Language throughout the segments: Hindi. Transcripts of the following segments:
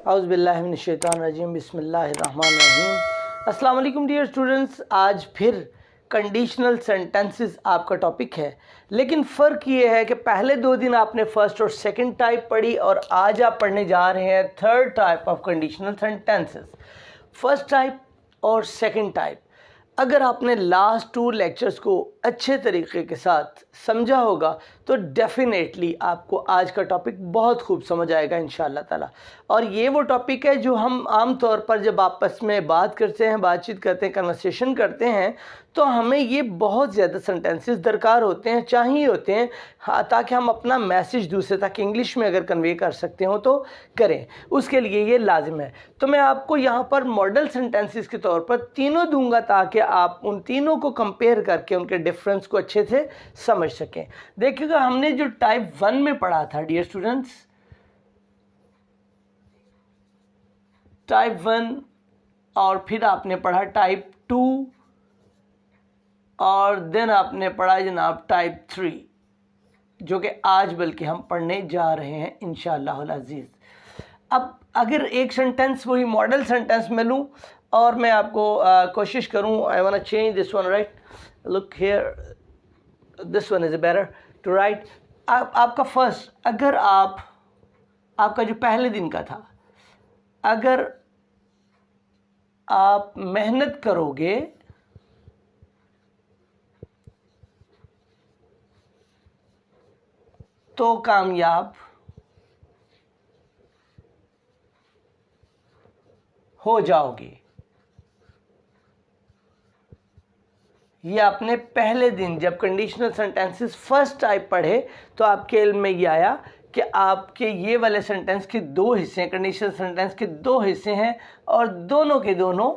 औज़ुबिल्लाहिमिनश्शैतानिर्रजीम बिस्मिल्लाहिर्रहमानिर्रहीम। अस्सलाम वालेकुम डियर स्टूडेंट्स। आज फिर कंडीशनल सेंटेंसेस आपका टॉपिक है, लेकिन फ़र्क ये है कि पहले 2 दिन आपने फर्स्ट और सेकंड टाइप पढ़ी और आज आप पढ़ने जा रहे हैं third type of conditional sentences. First type और सेकंड टाइप, अगर आपने लास्ट 2 लेक्चर्स को अच्छे तरीके के साथ समझा होगा तो डेफिनेटली आपको आज का टॉपिक बहुत खूब समझ आएगा इंशाअल्लाह ताला। और ये वो टॉपिक है जो हम आम तौर पर जब आपस में बात करते हैं, बातचीत करते हैं, कन्वर्सेशन करते हैं, तो हमें ये बहुत ज़्यादा सेंटेंसेस दरकार होते हैं, चाहिए होते हैं, हाँ, ताकि हम अपना मैसेज दूसरे तक इंग्लिश में अगर कन्वे कर सकते हो तो करें, उसके लिए ये लाजिम है। तो मैं आपको यहाँ पर मॉडल सेंटेंसेस के तौर पर तीनों दूंगा ताकि आप उन तीनों को कंपेयर करके उनके डिफरेंस को अच्छे से समझ सकें। देखिएगा, हमने जो टाइप 1 में पढ़ा था डियर स्टूडेंट्स, टाइप 1 और फिर आपने पढ़ा टाइप 2 और देन आपने पढ़ा जनाब टाइप 3, जो कि आज बल्कि हम पढ़ने जा रहे हैं इंशाअल्लाह अज़ीज़। अब अगर एक सेंटेंस वही मॉडल सेंटेंस में लूँ और मैं आपको कोशिश करूँ, I want to change this one, right, look here, this one is better to write. आपका फर्स्ट, अगर आपका जो पहले दिन का था, अगर आप मेहनत करोगे तो कामयाब हो जाओगे। ये आपने पहले दिन जब कंडीशनल सेंटेंसेस फर्स्ट टाइप पढ़े तो आपके इल्म में ये आया कि आपके ये वाले सेंटेंस के 2 हिस्से हैं, कंडीशनल सेंटेंस के 2 हिस्से हैं और दोनों के दोनों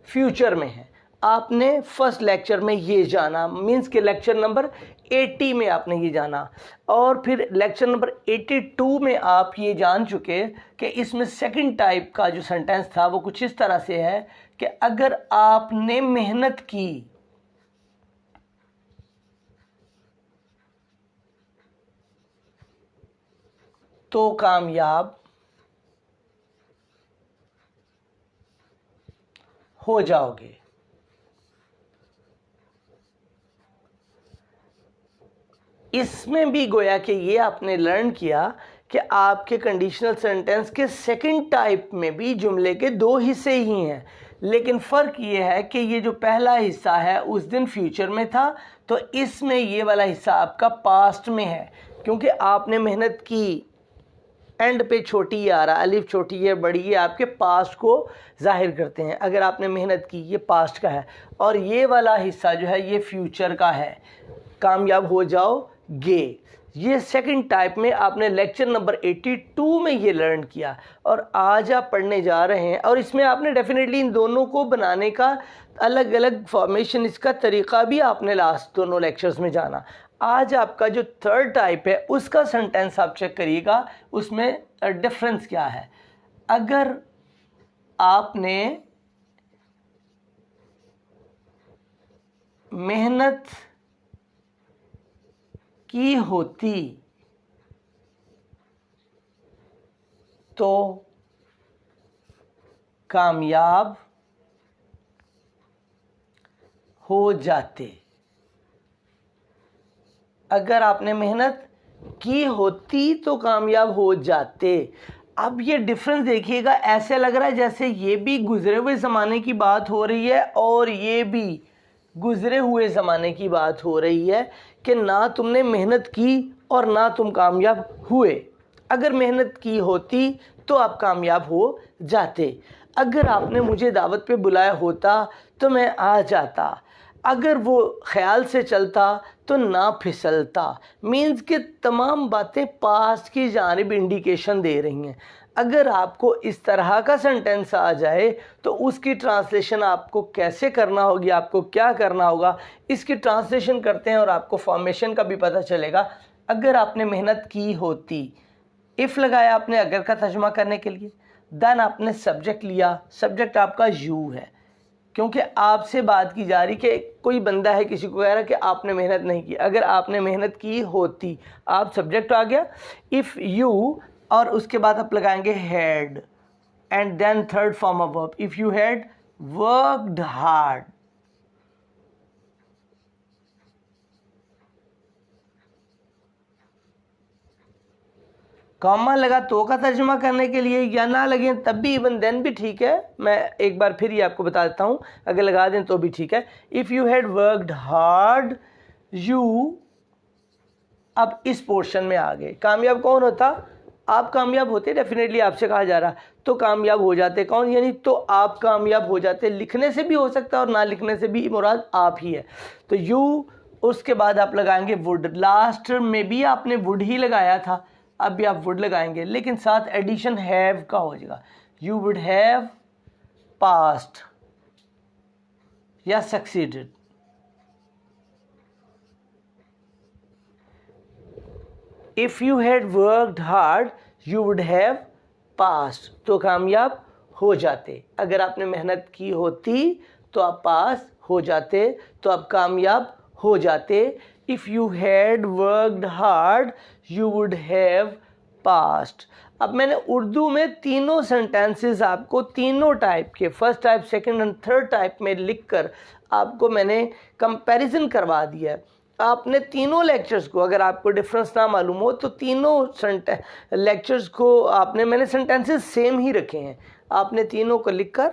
फ्यूचर में हैं। आपने फर्स्ट लेक्चर में ये जाना, मींस के लेक्चर नंबर 80 में आपने ये जाना, और फिर लेक्चर नंबर 82 में आप ये जान चुके कि इसमें सेकंड टाइप का जो सेंटेंस था वो कुछ इस तरह से है कि अगर आपने मेहनत की तो कामयाब हो जाओगे। इसमें भी गोया कि ये आपने लर्न किया कि आपके कंडीशनल सेंटेंस के सेकंड टाइप में भी जुमले के 2 हिस्से ही हैं, लेकिन फ़र्क ये है कि ये जो पहला हिस्सा है उस दिन फ्यूचर में था, तो इसमें ये वाला हिस्सा आपका पास्ट में है, क्योंकि आपने मेहनत की। एंड पे छोटी आ रहा, अलिफ छोटी है बड़ी है, आपके पास्ट को जाहिर करते हैं। अगर आपने मेहनत की, ये पास्ट का है, और ये वाला हिस्सा जो है ये फ्यूचर का है, कामयाब हो जाओगे। ये सेकंड टाइप में आपने लेक्चर नंबर 82 में ये लर्न किया और आज आप पढ़ने जा रहे हैं, और इसमें आपने डेफिनेटली इन दोनों को बनाने का अलग अलग फॉर्मेशन, इसका तरीका भी आपने लास्ट दोनों लेक्चर्स में जाना। आज आपका जो थर्ड टाइप है उसका सेंटेंस आप चेक करिएगा, उसमें डिफरेंस क्या है। अगर आपने मेहनत की होती तो कामयाब हो जाते। अगर आपने मेहनत की होती तो कामयाब हो जाते। अब ये डिफरेंस देखिएगा, ऐसे लग रहा है जैसे ये भी गुजरे हुए ज़माने की बात हो रही है और ये भी गुजरे हुए ज़माने की बात हो रही है कि ना तुमने मेहनत की और ना तुम कामयाब हुए। अगर मेहनत की होती तो आप कामयाब हो जाते। अगर आपने मुझे दावत पे बुलाया होता तो मैं आ जाता। अगर वो ख्याल से चलता तो ना फिसलता। मीन्स के तमाम बातें पास्ट की जानिब इंडिकेशन दे रही हैं। अगर आपको इस तरह का सेंटेंस आ जाए तो उसकी ट्रांसलेशन आपको कैसे करना होगी, आपको क्या करना होगा, इसकी ट्रांसलेशन करते हैं और आपको फॉर्मेशन का भी पता चलेगा। अगर आपने मेहनत की होती, इफ़ लगाया आपने अगर का तर्जुमा करने के लिए, देन आपने सब्जेक्ट लिया, सब्जेक्ट आपका यू है, क्योंकि आपसे बात की जा रही कि कोई बंदा है, किसी को कह रहा कि आपने मेहनत नहीं की। अगर आपने मेहनत की होती, आप सब्जेक्ट आ गया, इफ़ यू, और उसके बाद आप लगाएंगे had, and then third form of verb. If you had worked hard, comma लगा तो का तर्जुमा करने के लिए, या ना लगे तब भी, इवन देन भी ठीक है। मैं एक बार फिर ही आपको बता देता हूँ, अगर लगा दें तो भी ठीक है। If you had worked hard you, अब इस पोर्शन में आ गए। कामयाब कौन होता? आप कामयाब होते, डेफिनेटली आपसे कहा जा रहा, तो कामयाब हो जाते कौन? यानी तो आप कामयाब हो जाते। लिखने से भी हो सकता है और ना लिखने से भी मुराद आप ही है। तो यू, उसके बाद आप लगाएंगे वुड। लास्ट में भी आपने वुड ही लगाया था, अब भी आप वुड लगाएंगे, लेकिन साथ एडिशन हैव का हो जाएगा। यू वुड हैव पास्ड या succeeded. If you had worked hard you would have passed, तो कामयाब हो जाते। अगर आपने मेहनत की होती तो आप पास हो जाते, तो आप कामयाब हो जाते। If you had worked hard you would have passed. अब मैंने उर्दू में तीनों सेंटेंसेस आपको तीनों टाइप के, first type, second and third type में लिखकर आपको मैंने कंपैरिजन करवा दिया है। आपने तीनों लेक्चर्स को, अगर आपको डिफरेंस ना मालूम हो तो तीनों लेक्चर्स को आपने, मैंने सेंटेंसेस सेम ही रखे हैं, आपने तीनों को लिखकर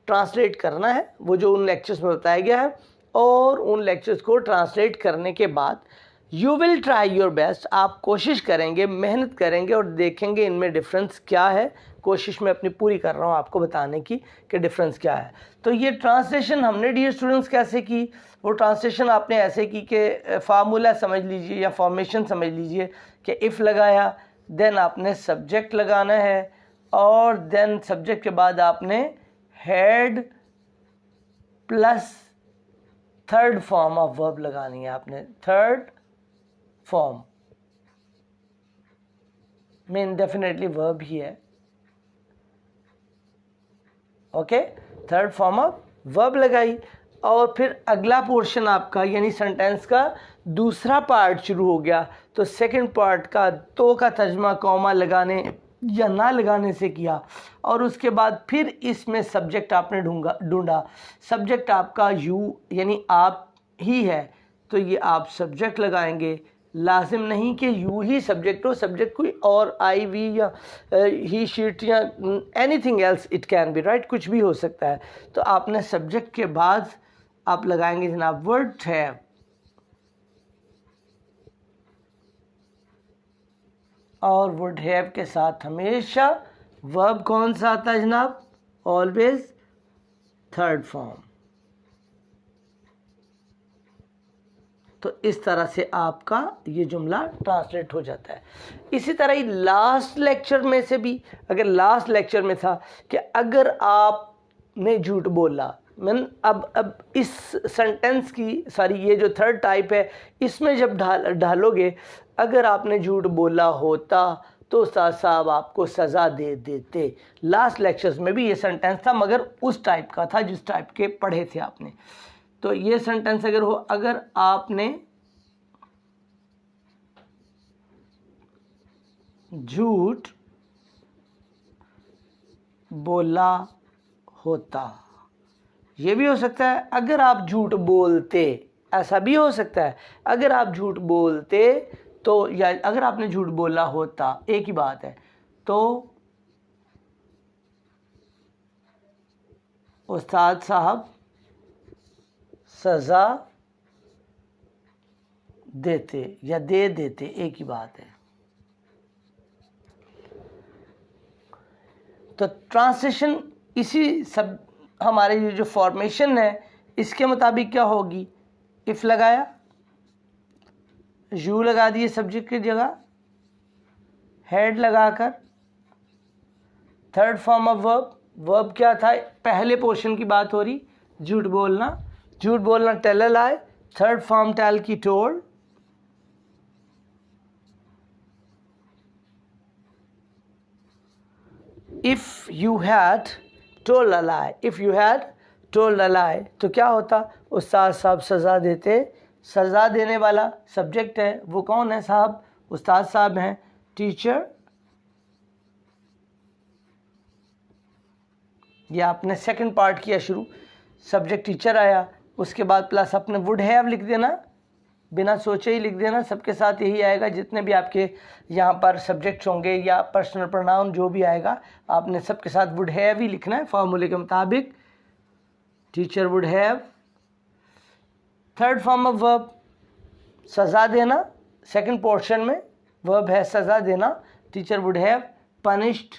ट्रांसलेट करना है, वो जो उन लेक्चर्स में बताया गया है। और उन लेक्चर्स को ट्रांसलेट करने के बाद you will try your best, आप कोशिश करेंगे, मेहनत करेंगे और देखेंगे इनमें डिफरेंस क्या है। कोशिश मैं अपनी पूरी कर रहा हूँ आपको बताने की कि डिफरेंस क्या है। तो ये ट्रांसलेशन हमने डियर स्टूडेंट्स कैसे की? वो ट्रांसलेशन आपने ऐसे की कि फार्मूला समझ लीजिए या फॉर्मेशन समझ लीजिए कि इफ़ लगाया, देन आपने सब्जेक्ट लगाना है, और देन सब्जेक्ट के बाद आपने had plus third form of verb लगानी है। आपने थर्ड फॉर्म में डेफिनेटली वर्ब ही है, okay, third form of verb लगाई। और फिर अगला पोर्शन आपका, यानी सेंटेंस का दूसरा पार्ट शुरू हो गया। तो सेकंड पार्ट का तो का तर्जमा कॉमा लगाने या ना लगाने से किया, और उसके बाद फिर इसमें सब्जेक्ट आपने ढूंढा। सब्जेक्ट आपका यू यानी आप ही है, तो ये आप सब्जेक्ट लगाएंगे। लाजिम नहीं कि यू ही सब्जेक्ट हो, सब्जेक्ट कोई और आई वी या ही शीट या anything else it can be, right, कुछ भी हो सकता है। तो आपने सब्जेक्ट के बाद आप लगाएंगे जनाब वर्ड हैव, और वुड हैव के साथ हमेशा वर्ब कौन सा आता है जनाब? Always third form. तो इस तरह से आपका ये जुमला ट्रांसलेट हो जाता है। इसी तरह ही लास्ट लेक्चर में से भी, अगर लास्ट लेक्चर में था कि अगर आपने झूठ बोला, मैंने अब इस सेंटेंस की, सॉरी ये जो थर्ड टाइप है, इसमें जब ढालोगे, अगर आपने झूठ बोला होता तो उस्ताद साहब आपको सज़ा दे देते। लास्ट लेक्चर्स में भी ये सेंटेंस था, मगर उस टाइप का था जिस टाइप के पढ़े थे आपने। तो ये सेंटेंस अगर हो, अगर आपने झूठ बोला होता, ये भी हो सकता है अगर आप झूठ बोलते, ऐसा भी हो सकता है अगर आप झूठ बोलते तो, या अगर आपने झूठ बोला होता, एक ही बात है। तो उस्ताद साहब सज़ा देते या दे देते, एक ही बात है। तो ट्रांसलेशन इसी सब हमारे ये जो फॉर्मेशन है इसके मुताबिक क्या होगी? इफ़ लगाया, यू लगा दिए सब्जेक्ट की जगह, हेड लगाकर third form of verb. Verb क्या था? पहले पोर्शन की बात हो रही, झूठ बोलना, झूठ बोलना tell a lie, third form tell की told. If you had told a lie, if you had told a lie, तो क्या होता? उस्ताद साहब सज़ा देते। सज़ा देने वाला सब्जेक्ट है, वो कौन है साहब? उस्ताद साहब हैं, टीचर। या आपने सेकंड पार्ट किया शुरू, सब्जेक्ट टीचर आया, उसके बाद प्लस आपने वुड हैव लिख देना, बिना सोचे ही लिख देना। सबके साथ यही आएगा, जितने भी आपके यहाँ पर सब्जेक्ट्स होंगे या पर्सनल प्रोनाउन जो भी आएगा, आपने सबके साथ वुड हैव ही लिखना है फार्मूले के मुताबिक। Teacher would have. Third form of verb, सज़ा देना। सेकंड पोर्शन में वर्ब है सज़ा देना। Teacher would have punished.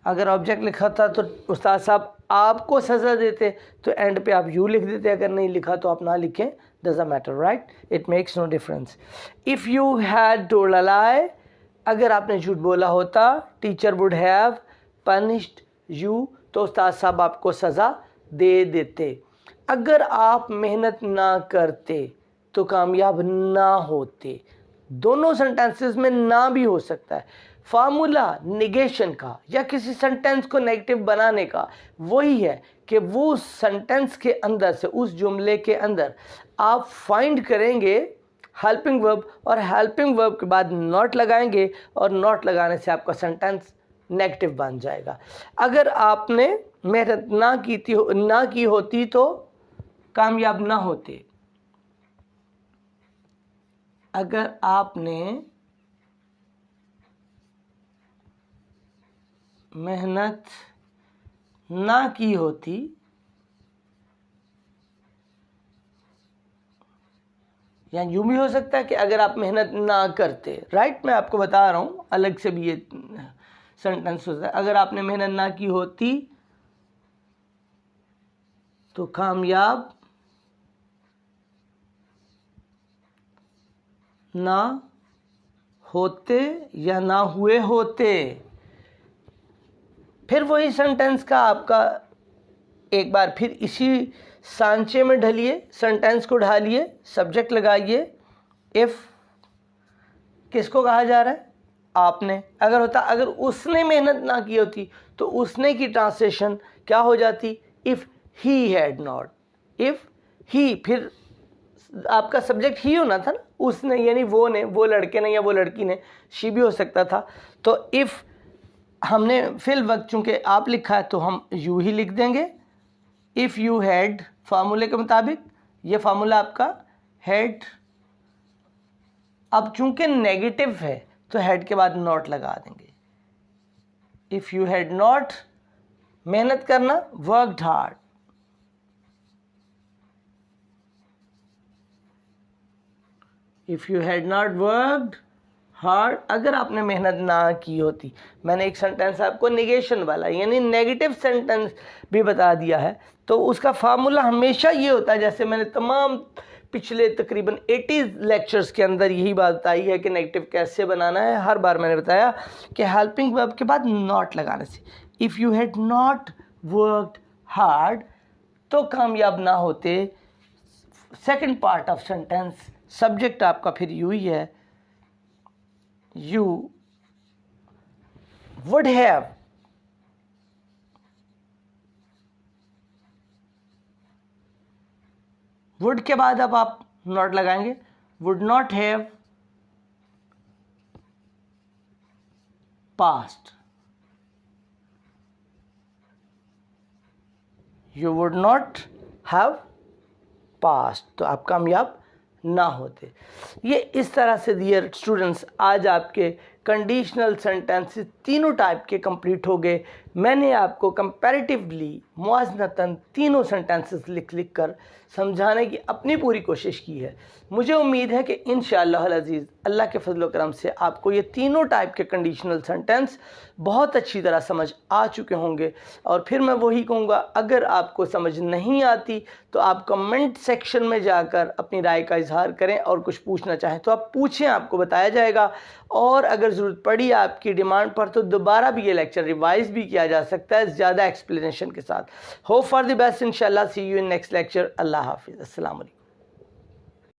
अगर ऑब्जेक्ट लिखा था तो उस्ताद साहब आपको सज़ा देते, तो एंड पे आप यू लिख देते। अगर नहीं लिखा तो आप ना लिखें, doesn't matter, right, it makes no difference. If you had told a lie, अगर आपने झूठ बोला होता, teacher would have punished you, तो उस्ताद साहब आपको सज़ा दे देते। अगर आप मेहनत ना करते तो कामयाब ना होते। दोनों सेंटेंसेस में ना भी हो सकता है। फार्मूला निगेशन का या किसी सेंटेंस को नेगेटिव बनाने का वही है कि वो सेंटेंस के अंदर से, उस जुमले के अंदर आप फाइंड करेंगे हेल्पिंग वर्ब, और हेल्पिंग वर्ब के बाद नॉट लगाएंगे, और नॉट लगाने से आपका सेंटेंस नेगेटिव बन जाएगा। अगर आपने मेहनत ना की होती तो कामयाब ना होते। अगर आपने मेहनत ना की होती या यूं भी हो सकता है कि अगर आप मेहनत ना करते, राइट, मैं आपको बता रहा हूं, अलग से भी ये सेंटेंस होता है। अगर आपने मेहनत ना की होती तो कामयाब ना होते या ना हुए होते। फिर वही सेंटेंस का आपका एक बार फिर इसी सांचे में ढलिए, सेंटेंस को ढालिए, सब्जेक्ट लगाइए। इफ किसको कहा जा रहा है? आपने। अगर होता अगर उसने मेहनत ना की होती तो उसने की ट्रांसलेशन क्या हो जाती? If he had not. If he, फिर आपका सब्जेक्ट ही होना था ना, उसने यानी वो ने, वो लड़के ने या वो लड़की ने, शी भी हो सकता था। तो इफ हमने फिल वक्त चूंकि आप लिखा है तो हम यू ही लिख देंगे। इफ़ यू हैड, फार्मूले के मुताबिक, ये फार्मूला आपका हैड। अब चूंकि नेगेटिव है तो हैड के बाद नॉट लगा देंगे। इफ़ यू हैड नॉट, मेहनत करना, worked hard. If you had not worked hard, अगर आपने मेहनत ना की होती। मैंने एक सेंटेंस आपको निगेशन वाला यानी नेगेटिव सेंटेंस भी बता दिया है, तो उसका फार्मूला हमेशा ये होता है, जैसे मैंने तमाम पिछले तकरीबन 80 लेक्चर्स के अंदर यही बात बताई है कि नेगेटिव कैसे बनाना है। हर बार मैंने बताया कि हेल्पिंग वर्ब के बाद नॉट लगाने से। If you had not worked hard, तो कामयाब ना होते। Second part of sentence, subject आपका फिर यू ही है। You would have would के बाद अब आप नॉट लगाएंगे। would not have passed। you would not have passed, तो आप कामयाब ना होते। ये इस तरह से डियर स्टूडेंट्स आज आपके कंडीशनल सेंटेंसेस तीनों टाइप के कंप्लीट हो गए। मैंने आपको कंपैरेटिवली मुआज़नतन तीनों सेंटेंसेस लिख लिख कर समझाने की अपनी पूरी कोशिश की है। मुझे उम्मीद है कि इंशाअल्लाह अज़ीज़ अल्लाह के फजल व करम से आपको ये तीनों टाइप के कंडीशनल सेंटेंस बहुत अच्छी तरह समझ आ चुके होंगे। और फिर मैं वही कहूँगा, अगर आपको समझ नहीं आती तो आप कमेंट सेक्शन में जाकर अपनी राय का इजहार करें, और कुछ पूछना चाहें तो आप पूछें, आपको बताया जाएगा। और अगर ज़रूरत पड़ी आपकी डिमांड पर तो दोबारा भी ये लेक्चर रिवाइज़ भी किया जा सकता है ज़्यादा एक्सप्लेनेशन के साथ। होप फॉर द बेस्ट, इंशाल्लाह। सी यू इन नेक्स्ट लेक्चर। अल्लाह हाफिज़। अस्सलाम वालेकुम।